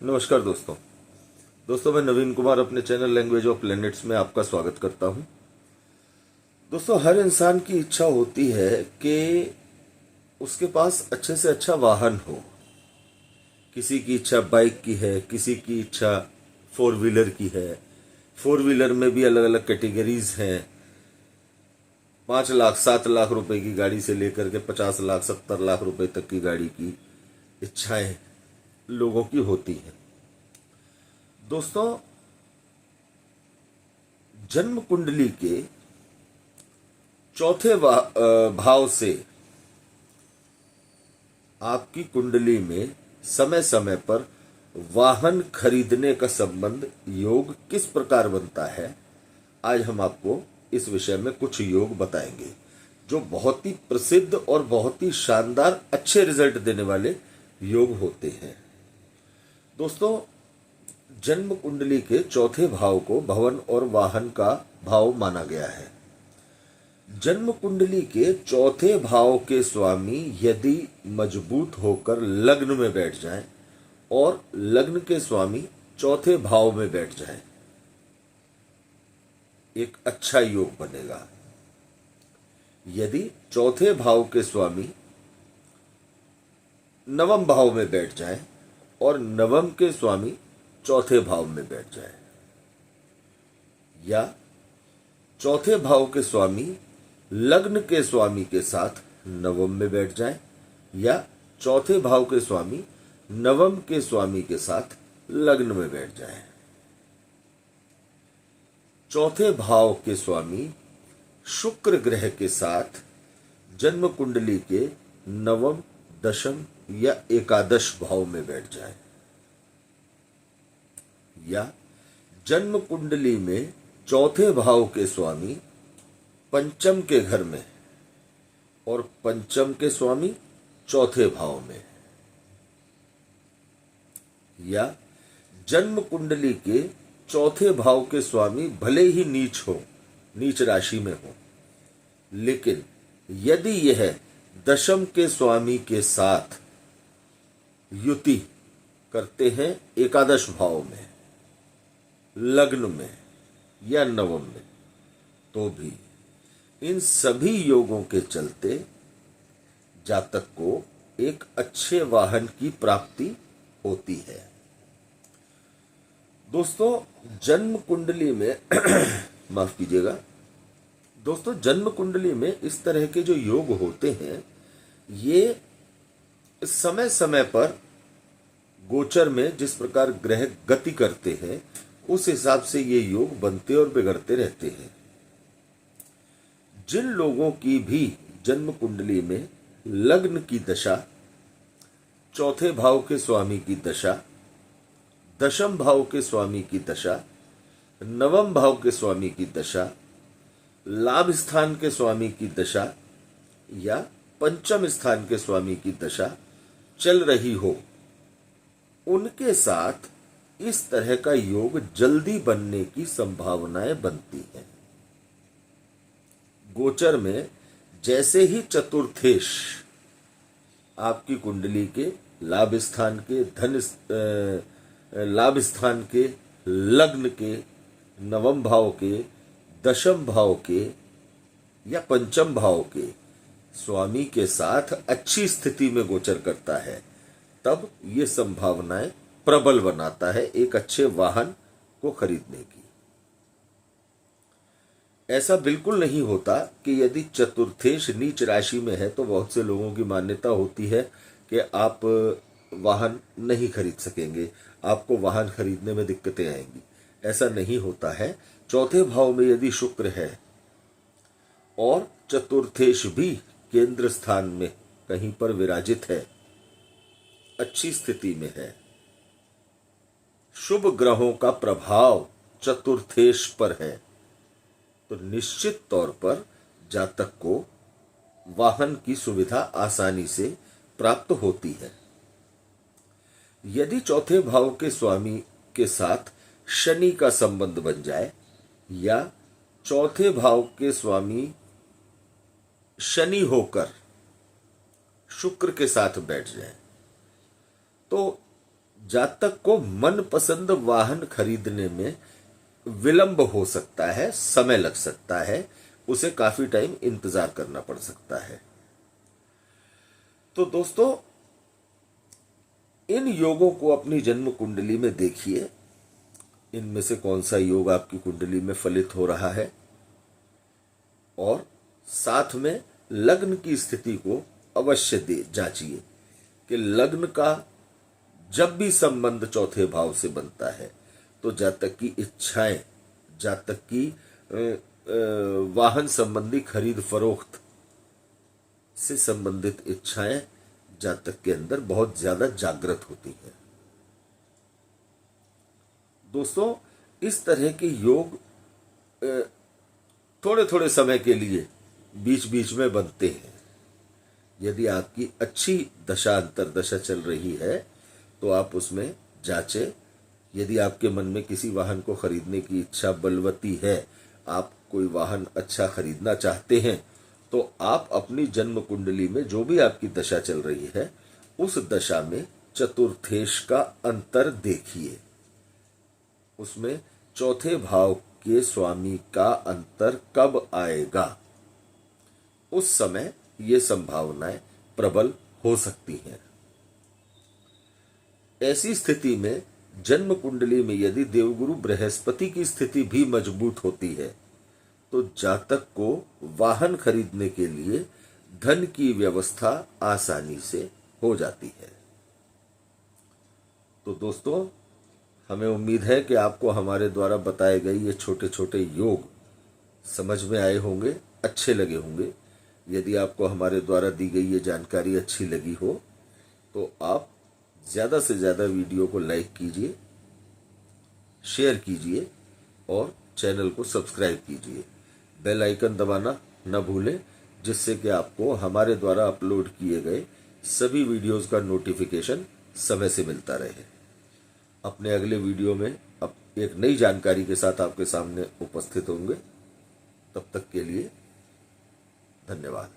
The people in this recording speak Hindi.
नमस्कार दोस्तों मैं नवीन कुमार अपने चैनल लैंग्वेज ऑफ प्लैनेट्स में आपका स्वागत करता हूं। दोस्तों, हर इंसान की इच्छा होती है कि उसके पास अच्छे से अच्छा वाहन हो। किसी की इच्छा बाइक की है, किसी की इच्छा फोर व्हीलर की है। फोर व्हीलर में भी अलग अलग कैटेगरीज हैं। 5 लाख 7 लाख रुपए की गाड़ी से लेकर के 50 लाख 70 लाख रुपए तक की गाड़ी की इच्छाएं लोगों की होती हैं। दोस्तों, जन्म कुंडली के चौथे भाव से आपकी कुंडली में समय समय पर वाहन खरीदने का संबंध योग किस प्रकार बनता है, आज हम आपको इस विषय में कुछ योग बताएंगे जो बहुत ही प्रसिद्ध और बहुत ही शानदार अच्छे रिजल्ट देने वाले योग होते हैं। दोस्तों, जन्म कुंडली के चौथे भाव को भवन और वाहन का भाव माना गया है। जन्म कुंडली के चौथे भाव के स्वामी यदि मजबूत होकर लग्न में बैठ जाएं और लग्न के स्वामी चौथे भाव में बैठ जाएं, एक अच्छा योग बनेगा। यदि चौथे भाव के स्वामी नवम भाव में बैठ जाएं और नवम के स्वामी चौथे भाव में बैठ जाए, या चौथे भाव के स्वामी लग्न के स्वामी के साथ नवम में बैठ जाए, या चौथे भाव के स्वामी नवम के स्वामी के साथ लग्न में बैठ जाए। चौथे भाव के स्वामी शुक्र ग्रह के साथ जन्म कुंडली के नवम, दशम या एकादश भाव में बैठ जाए, या जन्म कुंडली में चौथे भाव के स्वामी पंचम के घर में और पंचम के स्वामी चौथे भाव में, या जन्म कुंडली के चौथे भाव के स्वामी भले ही नीच हो, नीच राशि में हो, लेकिन यदि यह दशम के स्वामी के साथ युति करते हैं एकादश भाव में, लग्न में या नवम में, तो भी इन सभी योगों के चलते जातक को एक अच्छे वाहन की प्राप्ति होती है। दोस्तों, जन्म कुंडली में माफ कीजिएगा दोस्तों, जन्म कुंडली में इस तरह के जो योग होते हैं, ये समय समय पर गोचर में जिस प्रकार ग्रह गति करते हैं उस हिसाब से ये योग बनते और बिगड़ते रहते हैं। जिन लोगों की भी जन्म कुंडली में लग्न की दशा, चौथे भाव के स्वामी की दशा, दशम भाव के स्वामी की दशा, नवम भाव के स्वामी की दशा, लाभ स्थान के स्वामी की दशा या पंचम स्थान के स्वामी की दशा चल रही हो, उनके साथ इस तरह का योग जल्दी बनने की संभावनाएं बनती हैं। गोचर में जैसे ही चतुर्थेश आपकी कुंडली के लाभ स्थान के, लाभ स्थान के, लग्न के, नवम भाव के, दशम भाव के या पंचम भाव के स्वामी के साथ अच्छी स्थिति में गोचर करता है, तब ये संभावनाएं प्रबल बनाता है एक अच्छे वाहन को खरीदने की। ऐसा बिल्कुल नहीं होता कि यदि चतुर्थेश नीच राशि में है तो बहुत से लोगों की मान्यता होती है कि आप वाहन नहीं खरीद सकेंगे, आपको वाहन खरीदने में दिक्कतें आएंगी। ऐसा नहीं होता है। चौथे भाव में यदि शुक्र है और चतुर्थेश भी केंद्र स्थान में कहीं पर विराजित है, अच्छी स्थिति में है, शुभ ग्रहों का प्रभाव चतुर्थेश पर है, तो निश्चित तौर पर जातक को वाहन की सुविधा आसानी से प्राप्त होती है। यदि चौथे भाव के स्वामी के साथ शनि का संबंध बन जाए या चौथे भाव के स्वामी शनि होकर शुक्र के साथ बैठ जाए, तो जातक को मनपसंद वाहन खरीदने में विलंब हो सकता है, समय लग सकता है, उसे काफी टाइम इंतजार करना पड़ सकता है। तो दोस्तों, इन योगों को अपनी जन्म कुंडली में देखिए, इनमें से कौन सा योग आपकी कुंडली में फलित हो रहा है, और साथ में लग्न की स्थिति को अवश्य जांचिए कि लग्न का जब भी संबंध चौथे भाव से बनता है तो जातक की इच्छाएं, जातक की वाहन संबंधी खरीद फरोख्त से संबंधित इच्छाएं जातक के अंदर बहुत ज्यादा जागृत होती है। दोस्तों, इस तरह के योग थोड़े थोड़े समय के लिए बीच बीच में बनते हैं। यदि आपकी अच्छी दशा अंतरदशा चल रही है तो आप उसमें जांचें। यदि आपके मन में किसी वाहन को खरीदने की इच्छा बलवती है, आप कोई वाहन अच्छा खरीदना चाहते हैं, तो आप अपनी जन्म कुंडली में जो भी आपकी दशा चल रही है उस दशा में चतुर्थेश का अंतर देखिए। उसमें चौथे भाव के स्वामी का अंतर कब आएगा, उस समय ये संभावनाएं प्रबल हो सकती हैं। ऐसी स्थिति में जन्म कुंडली में यदि देवगुरु बृहस्पति की स्थिति भी मजबूत होती है तो जातक को वाहन खरीदने के लिए धन की व्यवस्था आसानी से हो जाती है। तो दोस्तों, हमें उम्मीद है कि आपको हमारे द्वारा बताए गए ये छोटे छोटे योग समझ में आए होंगे, अच्छे लगे होंगे। यदि आपको हमारे द्वारा दी गई ये जानकारी अच्छी लगी हो तो आप ज़्यादा से ज़्यादा वीडियो को लाइक कीजिए, शेयर कीजिए और चैनल को सब्सक्राइब कीजिए। बेल आइकन दबाना न भूलें, जिससे कि आपको हमारे द्वारा अपलोड किए गए सभी वीडियोस का नोटिफिकेशन समय से मिलता रहे। अपने अगले वीडियो में अब एक नई जानकारी के साथ आपके सामने उपस्थित होंगे। तब तक के लिए धन्यवाद।